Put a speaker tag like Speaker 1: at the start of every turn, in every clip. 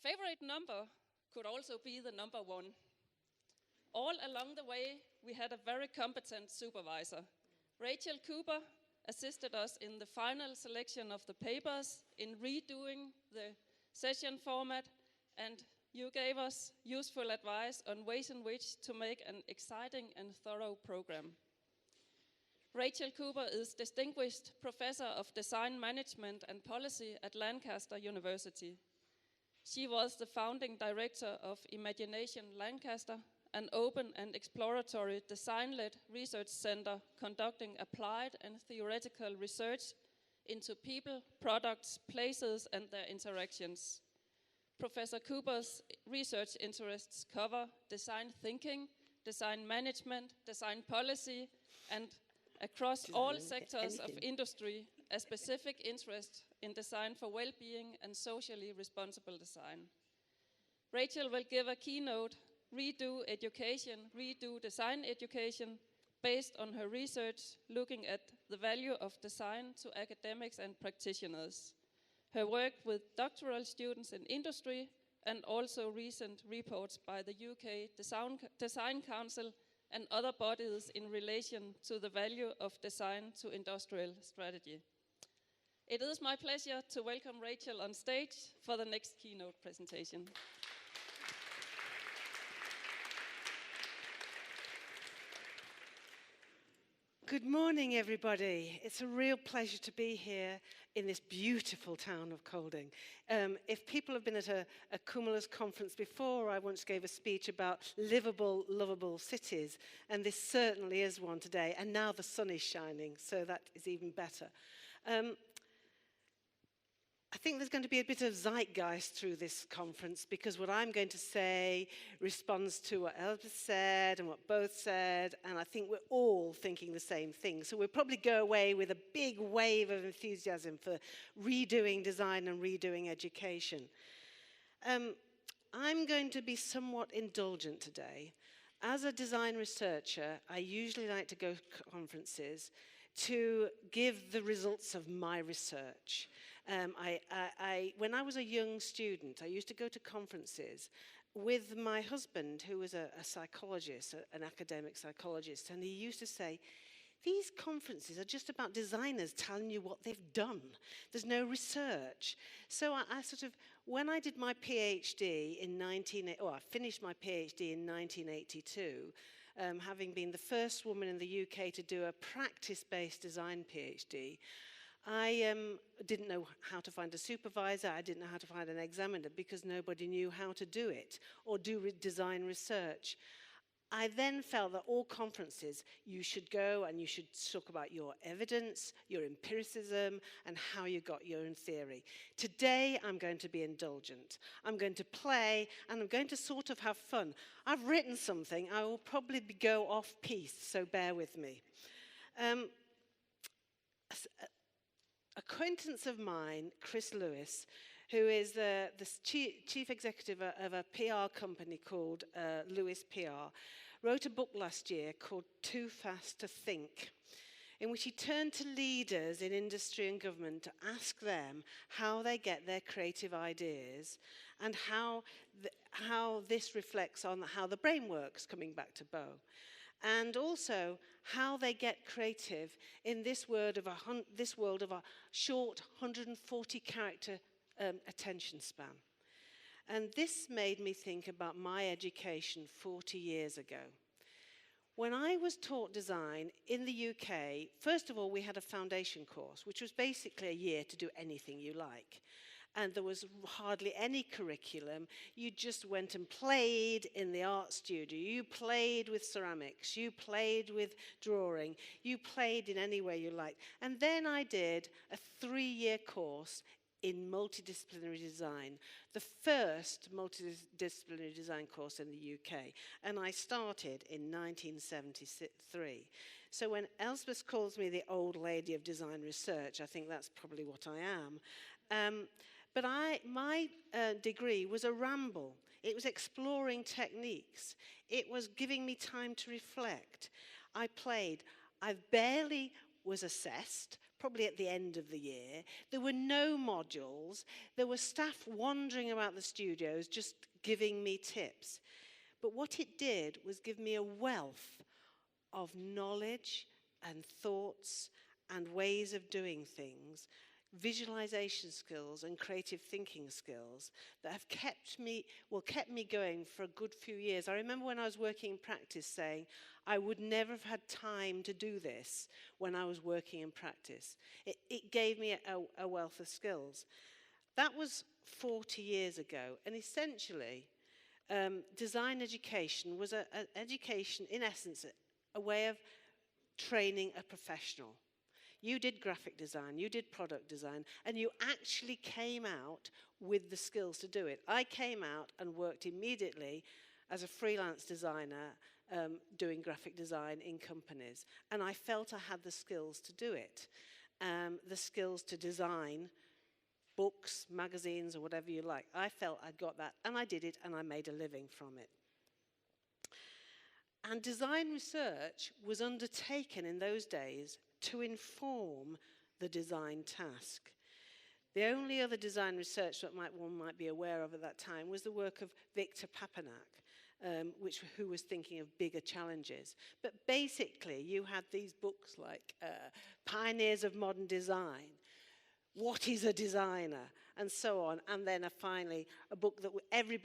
Speaker 1: favorite number could also be the number 1. All along the way, we had a very competent supervisor. Rachel Cooper assisted us in the final selection of the papers, in redoing the session format, and you gave us useful advice on ways in which to make an exciting and thorough program. Rachel Cooper is Distinguished Professor of Design Management and Policy at Lancaster University. She was the founding director of ImaginationLancaster, an open and exploratory design-led research center conducting applied and theoretical research into people, products, places, and their interactions. Professor Cooper's research interests cover design thinking, design management, design policy, and across all sectors of industry, a specific interest in design for well-being and socially responsible design. Rachel will give a keynote, Redo Education, Redo Design Education, based on her research looking at the value of design to academics and practitioners. Her work with doctoral students in industry and also recent reports by the UK Design Council and other bodies in relation to the value of design to industrial strategy. It is my pleasure to welcome Rachel on stage for the next keynote presentation.
Speaker 2: Good morning, everybody. It's a real pleasure to be here in this beautiful town of Kolding. If people have been at a Cumulus conference before, I once gave a speech about livable, lovable cities, and this certainly is one today. And now the sun is shining, so that is even better. I think there's going to be a bit of zeitgeist through this conference because what I'm going to say responds to what Elspeth said and what both said, and I think we're all thinking the same thing. So we'll probably go away with a big wave of enthusiasm for redoing design and redoing education. I'm going to be somewhat indulgent today. As a design researcher, I usually like to go to conferences to give the results of my research. When I was a young student, I used to go to conferences with my husband, who was a psychologist, an academic psychologist, and he used to say, these conferences are just about designers telling you what they've done. There's no research. So I sort of, when I did my PhD in I finished my PhD in 1982, having been the first woman in the UK to do a practice-based design PhD, I didn't know how to find a supervisor, I didn't know how to find an examiner because nobody knew how to do it or do design research. I then felt that all conferences, you should go and you should talk about your evidence, your empiricism, and how you got your own theory. Today, I'm going to be indulgent. I'm going to play, and I'm going to sort of have fun. I've written something. I will probably go off-piste, so bear with me. Acquaintance of mine, Chris Lewis, who is the chief executive of a PR company called Lewis PR, wrote a book last year called Too Fast to Think, in which he turned to leaders in industry and government to ask them how they get their creative ideas and how this reflects on how the brain works, coming back to Bo. And also how they get creative in this world of a short 140-character attention span. And this made me think about my education 40 years ago. When I was taught design in the UK, first of all, we had a foundation course, which was basically a year to do anything you like. And there was hardly any curriculum. You just went and played in the art studio. You played with ceramics. You played with drawing. You played in any way you liked. And then I did a 3-year course in multidisciplinary design, the first multidisciplinary design course in the UK. And I started in 1973. So when Elspeth calls me the old lady of design research, I think that's probably what I am. But my degree was a ramble. It was exploring techniques. It was giving me time to reflect. I played. I barely was assessed, probably at the end of the year. There were no modules. There were staff wandering about the studios just giving me tips. But what it did was give me a wealth of knowledge and thoughts and ways of doing things, visualization skills and creative thinking skills that have kept me going for a good few years. I remember when I was working in practice saying, I would never have had time to do this when I was working in practice. It gave me a wealth of skills. That was 40 years ago, and essentially, design education was an education, in essence, a way of training a professional. You did graphic design, you did product design, and you actually came out with the skills to do it. I came out and worked immediately as a freelance designer doing graphic design in companies, and I felt I had the skills to do it, the skills to design books, magazines, or whatever you like. I felt I'd got that, and I did it, and I made a living from it. And design research was undertaken in those days to inform the design task. The only other design research that one might be aware of at that time was the work of Victor Papanak, who was thinking of bigger challenges. But basically, you had these books like Pioneers of Modern Design, What is a Designer, and so on. And then finally, a book that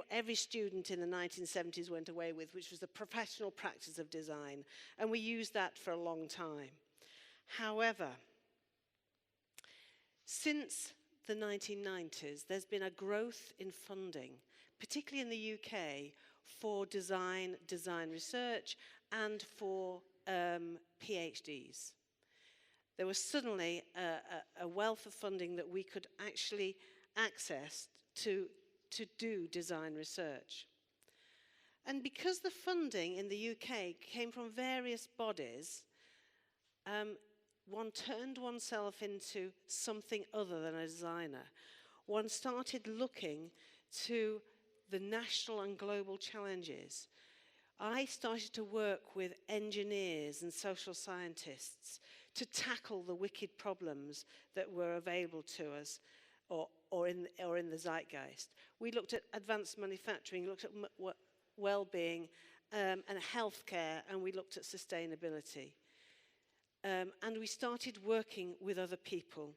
Speaker 2: every student in the 1970s went away with, which was The Professional Practice of Design. And we used that for a long time. However, since the 1990s, there's been a growth in funding, particularly in the UK, for design research, and for PhDs. There was suddenly a wealth of funding that we could actually access to do design research. And because the funding in the UK came from various bodies, one turned oneself into something other than a designer. One started looking to the national and global challenges. I started to work with engineers and social scientists to tackle the wicked problems that were available to us or in the zeitgeist. We looked at advanced manufacturing, looked at well-being and healthcare, and we looked at sustainability. And we started working with other people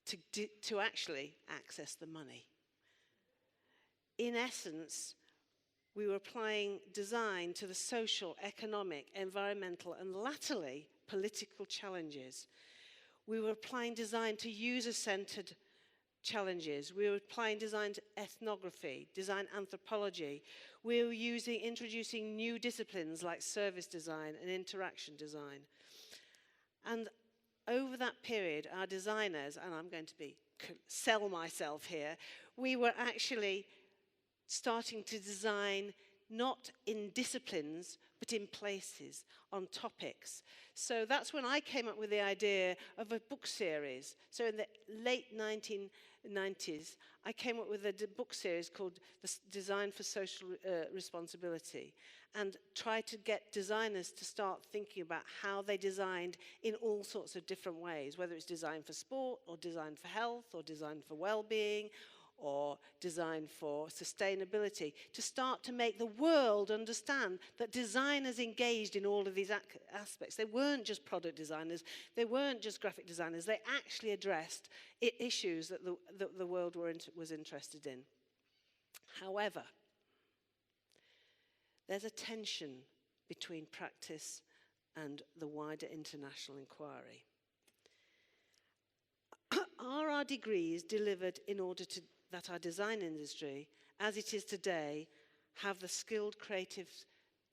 Speaker 2: to actually access the money. In essence, we were applying design to the social, economic, environmental, and latterly, political challenges. We were applying design to user-centered challenges. We were applying design to ethnography, design anthropology. We were introducing new disciplines like service design and interaction design. And over that period, our designers, and I'm going to sell myself here, we were actually starting to design not in disciplines, but in places, on topics. So that's when I came up with the idea of a book series. So in the late 1990s, I came up with a book series called Design for Social Responsibility, and tried to get designers to start thinking about how they designed in all sorts of different ways, whether it's design for sport, or design for health, or design for well-being, or design for sustainability, to start to make the world understand that designers engaged in all of these aspects. They weren't just product designers, they weren't just graphic designers, they actually addressed issues that the world was interested in. However, there's a tension between practice and the wider international inquiry. Are our degrees delivered in order that our design industry, as it is today, have the skilled creative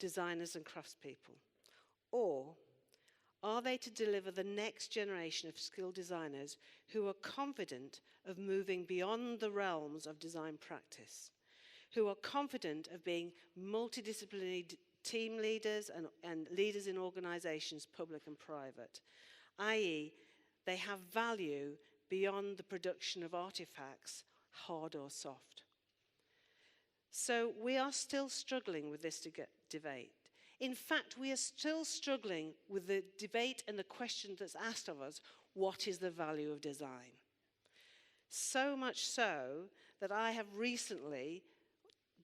Speaker 2: designers and craftspeople? Or are they to deliver the next generation of skilled designers who are confident of moving beyond the realms of design practice, who are confident of being multidisciplinary team leaders and leaders in organizations, public and private, i.e., they have value beyond the production of artifacts, hard or soft? So we are still struggling with this debate. In fact, we are still struggling with the debate and the question that's asked of us: what is the value of design? So much so that I have recently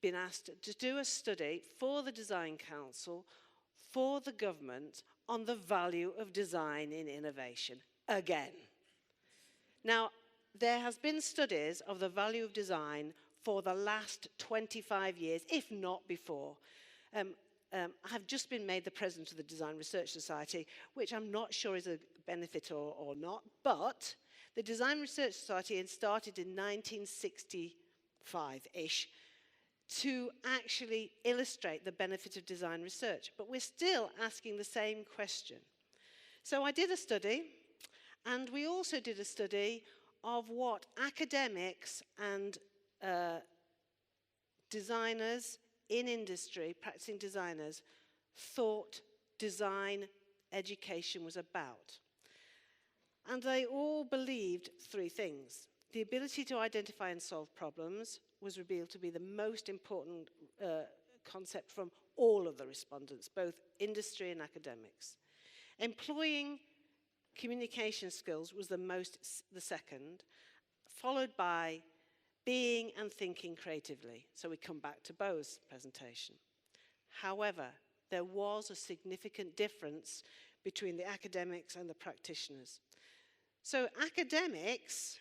Speaker 2: been asked to do a study for the Design Council, for the government, on the value of design in innovation, again. Now, there has been studies of the value of design for the last 25 years, if not before. I have just been made the president of the Design Research Society, which I'm not sure is a benefit or not, but the Design Research Society started in 1965-ish to actually illustrate the benefit of design research. But we're still asking the same question. So I did a study, and we also did a study of what academics and designers in industry, practicing designers, thought design education was about. And they all believed three things. The ability to identify and solve problems was revealed to be the most important concept from all of the respondents, both industry and academics. Employing communication skills was the second, followed by being and thinking creatively. So we come back to Bo's presentation. However, there was a significant difference between the academics and the practitioners. So academics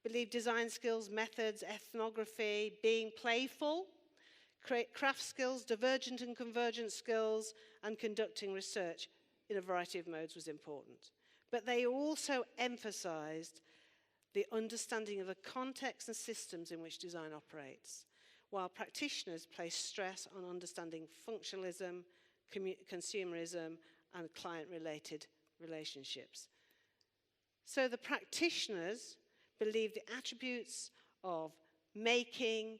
Speaker 2: believe design skills, methods, ethnography, being playful, craft skills, divergent and convergent skills, and conducting research in a variety of modes was important. But they also emphasized the understanding of the context and systems in which design operates, while practitioners place stress on understanding functionalism, consumerism, and client-related relationships. So the practitioners believe the attributes of making,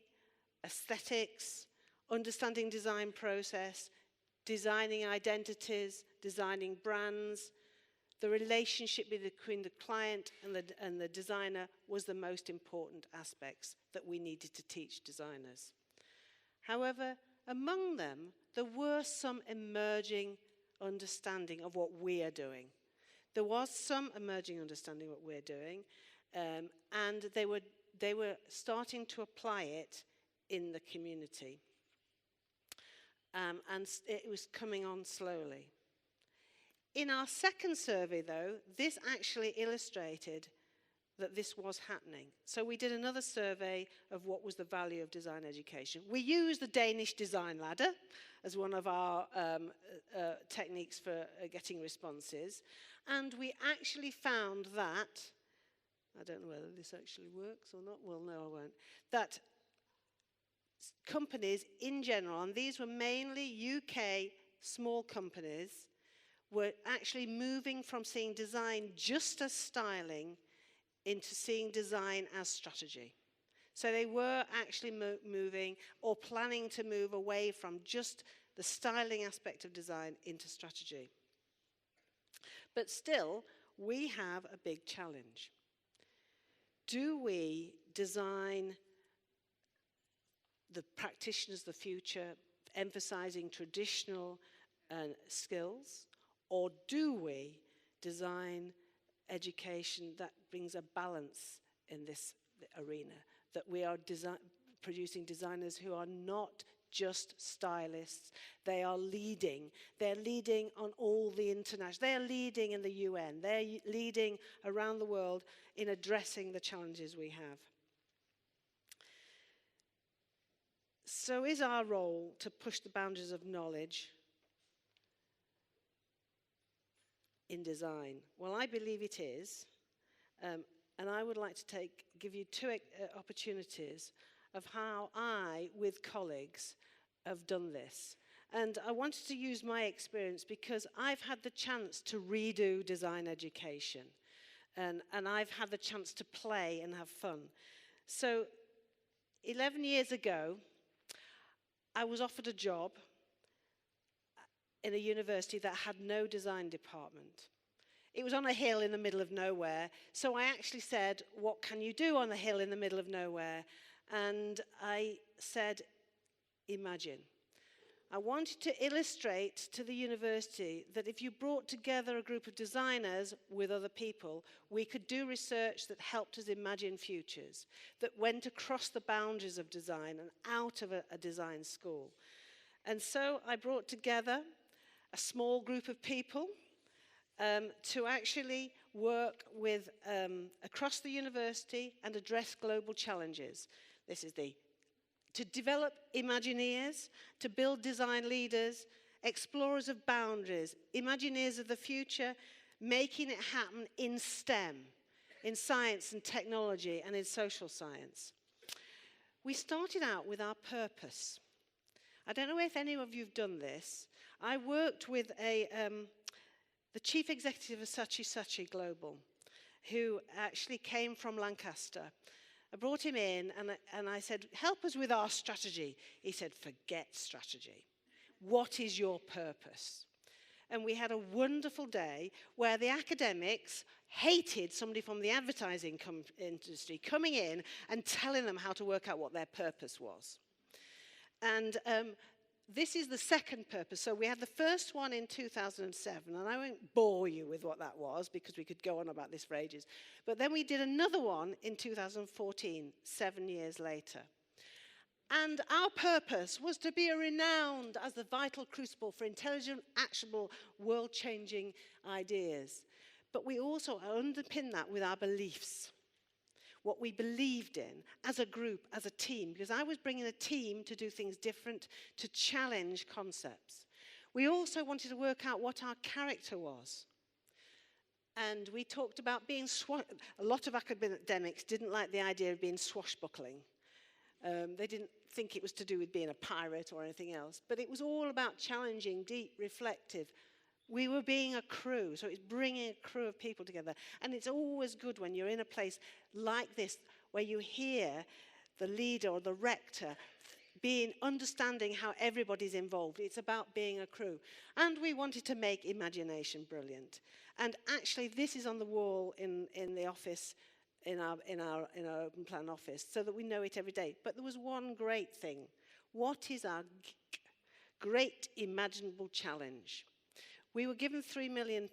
Speaker 2: aesthetics, understanding design process, designing identities, designing brands, the relationship between the client and the designer was the most important aspects that we needed to teach designers. However, among them, there were some emerging understanding of what we are doing. There was some emerging understanding of what we're doing, and they were starting to apply it in the community. And it was coming on slowly. In our second survey, though, this actually illustrated that this was happening. So we did another survey of what was the value of design education. We used the Danish design ladder as one of our techniques for getting responses. And we actually found that, I don't know whether this actually works or not, well, no, I won't, that companies in general, and these were mainly UK small companies, were actually moving from seeing design just as styling into seeing design as strategy. So they were actually moving or planning to move away from just the styling aspect of design into strategy. But still, we have a big challenge. Do we design the practitioners of the future, emphasizing traditional skills, or do we design education that brings a balance in this arena, that we are producing designers who are not just stylists, they are leading. They're leading on all the international, they're leading in the UN, they're leading around the world in addressing the challenges we have. So is our role to push the boundaries of knowledge in design? Well, I believe it is, and I would like to give you two opportunities of how I, with colleagues, have done this. And I wanted to use my experience because I've had the chance to redo design education, and I've had the chance to play and have fun. So 11 years ago, I was offered a job in a university that had no design department. It was on a hill in the middle of nowhere. So I actually said, what can you do on a hill in the middle of nowhere? And I said, imagine. I wanted to illustrate to the university that if you brought together a group of designers with other people, we could do research that helped us imagine futures, that went across the boundaries of design and out of a design school. And so I brought together a small group of people to actually work with across the university and address global challenges. This is to develop Imagineers, to build design leaders, explorers of boundaries, Imagineers of the future, making it happen in STEM, in science and technology and in social science. We started out with our purpose. I don't know if any of you have done this. I worked with the chief executive of ICSU Global, who actually came from Lancaster. I brought him in and I said, help us with our strategy. He said, forget strategy. What is your purpose? And we had a wonderful day where the academics hated somebody from the advertising industry coming in and telling them how to work out what their purpose was. And this is the second purpose. So we had the first one in 2007, and I won't bore you with what that was because we could go on about this for ages. But then we did another one in 2014, 7 years later. And our purpose was to be renowned as the vital crucible for intelligent, actionable, world-changing ideas. But we also underpin that with our beliefs, what we believed in as a group, as a team, because I was bringing a team to do things different, to challenge concepts. We also wanted to work out what our character was. And we talked about being a lot of academics didn't like the idea of being swashbuckling. They didn't think it was to do with being a pirate or anything else, but it was all about challenging, deep, reflective. We were being a crew, so it's bringing a crew of people together. And it's always good when you're in a place like this, where you hear the leader or the rector understanding how everybody's involved. It's about being a crew. And we wanted to make imagination brilliant. And actually, this is on the wall in the office, in our open plan office, so that we know it every day. But there was one great thing. What is our great imaginable challenge? We were given £3 million,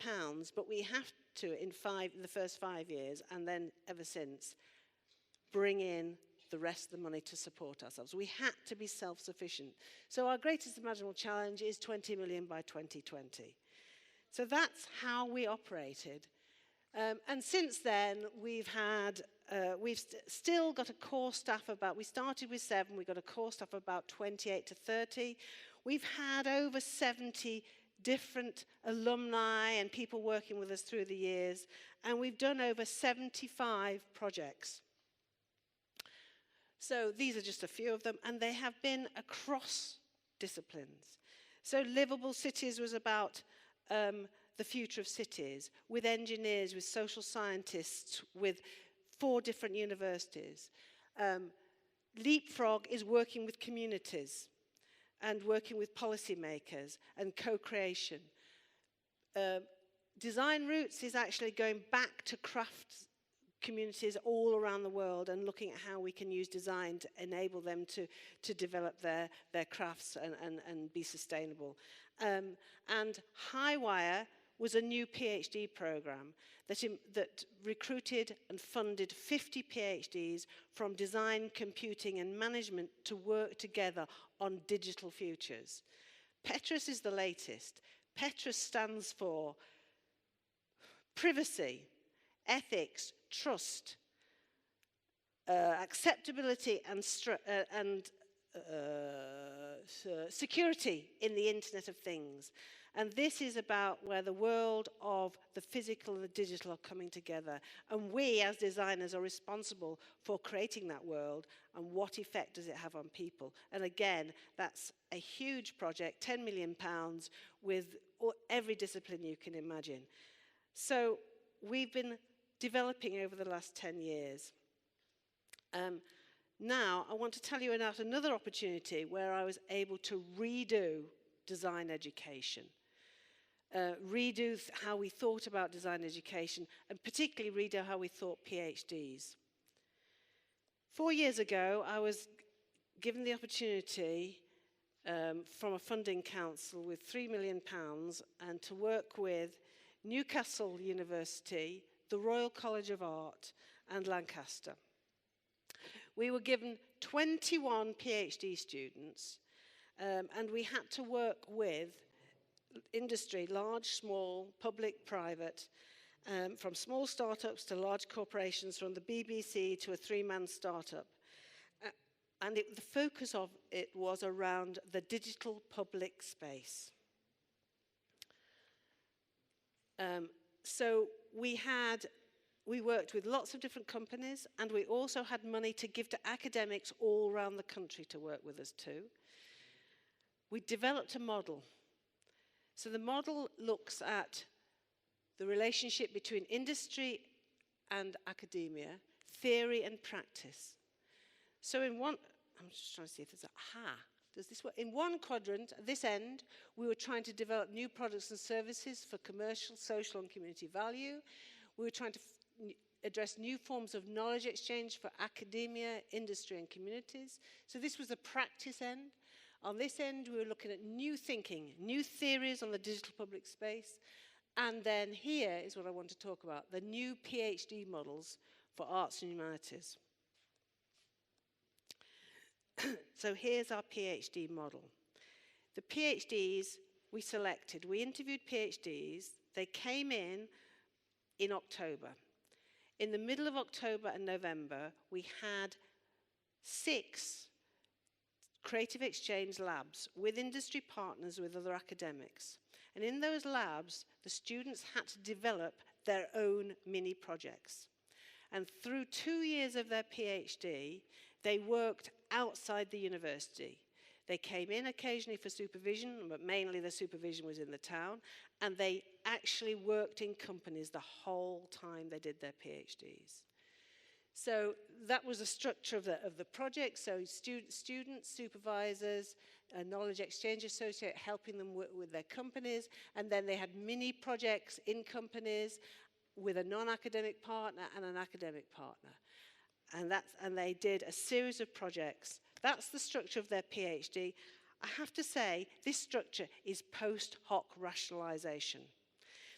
Speaker 2: but we have to, in the first 5 years, and then ever since, bring in the rest of the money to support ourselves. We had to be self-sufficient. So our greatest imaginable challenge is 20 million by 2020. So that's how we operated. And since then, we've still got a core staff we started with 7, we've got a core staff of about 28 to 30. We've had over 70 different alumni and people working with us through the years, and we've done over 75 projects. So these are just a few of them, and they have been across disciplines. So Livable Cities was about the future of cities, with engineers, with social scientists, with 4 different universities. Leapfrog is working with communities and working with policymakers and co-creation. Design Roots is actually going back to craft communities all around the world and looking at how we can use design to enable them to develop their crafts and be sustainable. And Highwire was a new PhD program that recruited and funded 50 PhDs from design, computing and management to work together on digital futures. Petrus is the latest. Petrus stands for privacy, ethics, trust, acceptability and security in the Internet of Things. And this is about where the world of the physical and the digital are coming together. And we, as designers, are responsible for creating that world and what effect does it have on people. And again, that's a huge project, £10 million, with every discipline you can imagine. So we've been developing over the last 10 years. Now, I want to tell you about another opportunity where I was able to redo design education. Redo how we thought about design education, and particularly redo how we thought PhDs. 4 years ago, I was given the opportunity from a funding council with £3 million and to work with Newcastle University, the Royal College of Art and Lancaster. We were given 21 PhD students and we had to work with industry, large, small, public, private, from small startups to large corporations, from the BBC to a 3-man startup. And the focus of it was around the digital public space. So we worked with lots of different companies, and we also had money to give to academics all around the country to work with us too. We developed a model. So the model looks at the relationship between industry and academia, theory and practice. So in one, I'm just trying to see if there's does this work? In one quadrant, at this end, we were trying to develop new products and services for commercial, social and community value. We were trying to address new forms of knowledge exchange for academia, industry and communities. So this was the practice end. On this end, we were looking at new thinking, new theories on the digital public space. And then here is what I want to talk about, the new PhD models for arts and humanities. So here's our PhD model. The PhDs we selected, we interviewed PhDs, they came in October. In the middle of October and November, we had 6 creative exchange labs with industry partners, with other academics. And in those labs, the students had to develop their own mini projects. And through 2 years of their PhD, they worked outside the university. They came in occasionally for supervision, but mainly the supervision was in the town, and they actually worked in companies the whole time they did their PhDs. So that was the structure of the project. So students, supervisors, a knowledge exchange associate helping them with their companies, and then they had mini projects in companies with a non-academic partner and an academic partner. And they did a series of projects. That's the structure of their PhD. I have to say, this structure is post hoc rationalization.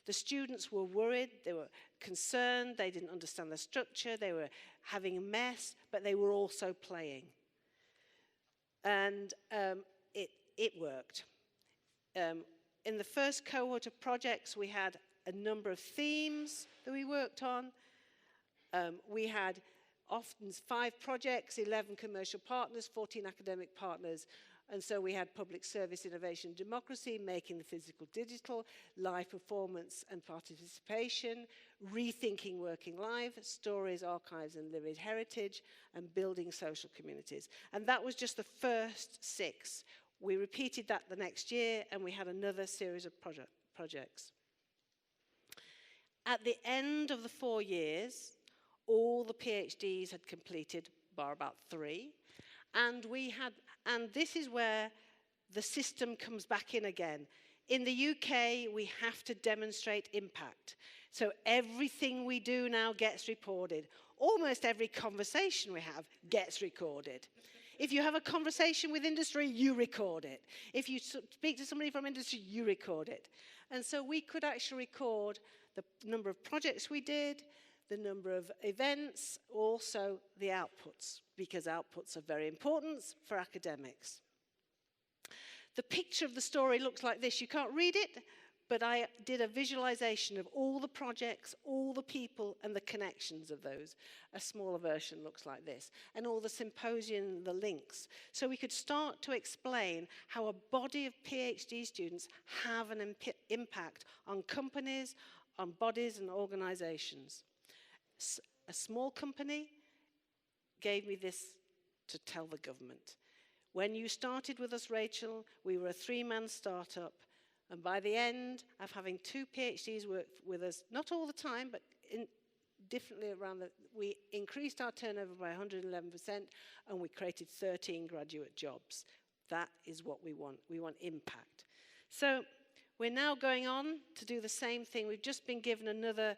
Speaker 2: The students were worried, they were concerned, they didn't understand the structure, they were having a mess, but they were also playing. And it worked. In the first cohort of projects, we had a number of themes that we worked on. We had often 5 projects, 11 commercial partners, 14 academic partners. And so we had public service, innovation, democracy, making the physical digital, live performance and participation, rethinking working live, stories, archives and living heritage, and building social communities. And that was just the first 6. We repeated that the next year, and we had another series of projects. At the end of the 4 years, all the PhDs had completed, bar about 3, and this is where the system comes back in again. In the UK, we have to demonstrate impact. So everything we do now gets reported. Almost every conversation we have gets recorded. If you have a conversation with industry, you record it. If you speak to somebody from industry, you record it. And so we could actually record the number of projects we did, the number of events, also the outputs, because outputs are very important for academics. The picture of the story looks like this. You can't read it, but I did a visualization of all the projects, all the people, and the connections of those. A smaller version looks like this, and all the symposium, the links. So we could start to explain how a body of PhD students have an impact on companies, on bodies and organizations. A small company gave me this to tell the government. When you started with us, Rachel, we were a 3-man startup, and by the end of having 2 PhDs work with us, not all the time, but differently we increased our turnover by 111%, and we created 13 graduate jobs. That is what we want. We want impact. So we're now going on to do the same thing. We've just been given another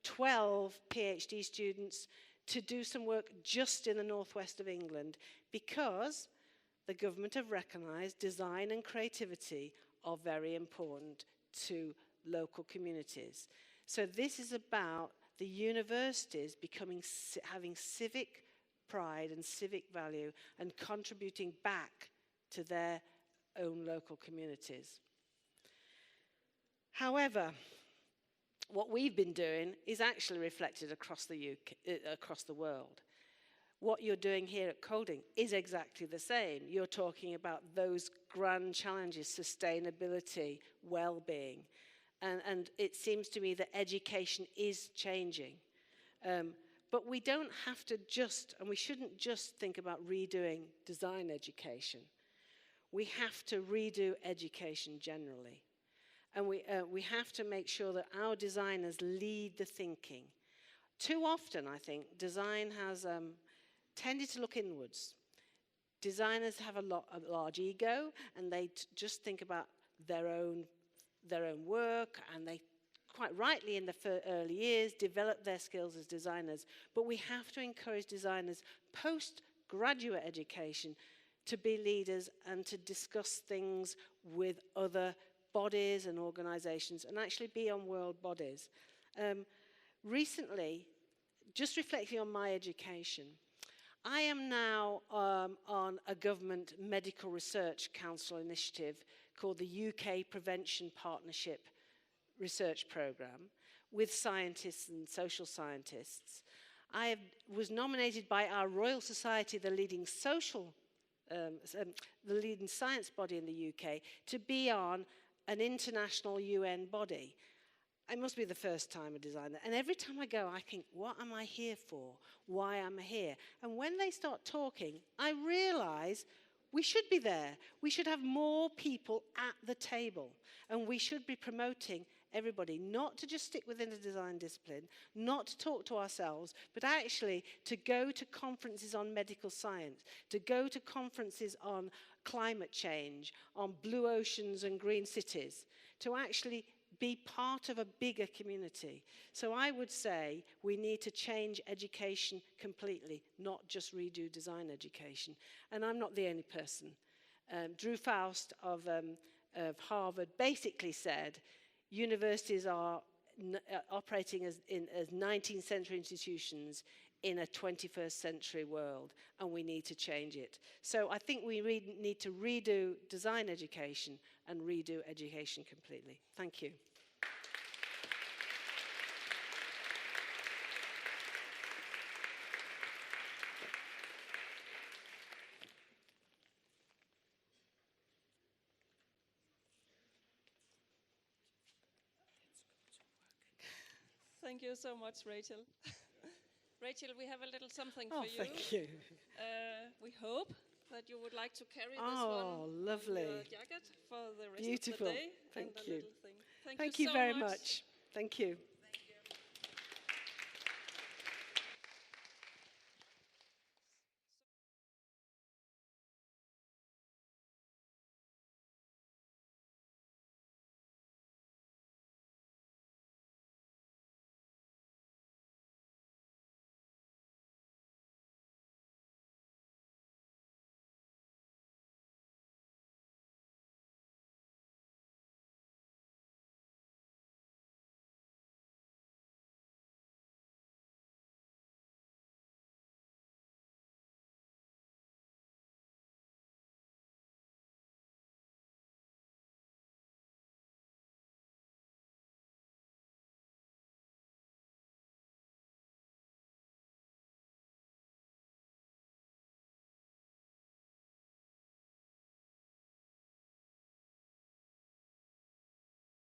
Speaker 2: 12 PhD students to do some work just in the northwest of England, because the government have recognised design and creativity are very important to local communities. So this is about the universities having civic pride and civic value and contributing back to their own local communities. However, what we've been doing is actually reflected across the UK, across the world. What you're doing here at Kolding is exactly the same. You're talking about those grand challenges, sustainability, well-being. And it seems to me that education is changing. But we don't have to and we shouldn't just think about redoing design education. We have to redo education generally. And we have to make sure that our designers lead the thinking. Too often, I think, design has tended to look inwards. Designers have a large ego, and they just think about their own work, and they, quite rightly in the early years, develop their skills as designers. But we have to encourage designers post-graduate education to be leaders and to discuss things with other bodies and organisations and actually be on world bodies. Recently, just reflecting on my education, I am now on a government medical research council initiative called the UK Prevention Partnership Research Programme with scientists and social scientists. I was nominated by our Royal Society, the leading the leading science body in the UK, to be on an international UN body. It must be the first time a designer. And every time I go, I think, what am I here for? Why am I here? And when they start talking, I realise we should be there. We should have more people at the table. And we should be promoting everybody, not to just stick within the design discipline, not to talk to ourselves, but actually to go to conferences on medical science, to go to conferences on climate change, on blue oceans and green cities, to actually be part of a bigger community. So I would say we need to change education completely, not just redo design education. And I'm not the only person. Drew Faust of Harvard basically said, universities are operating as 19th century institutions in a 21st century world, and we need to change it. So I think we need to redo design education and redo education completely. Thank you.
Speaker 1: Thank you so much, Rachel. Rachel, we have a little something for you.
Speaker 2: Thank you.
Speaker 1: We hope that you would like to carry this
Speaker 2: lovely.
Speaker 1: on your jacket for the rest
Speaker 2: Beautiful.
Speaker 1: of the day.
Speaker 2: Thank you.
Speaker 1: Thank you
Speaker 2: very
Speaker 1: so
Speaker 2: much. Thank you.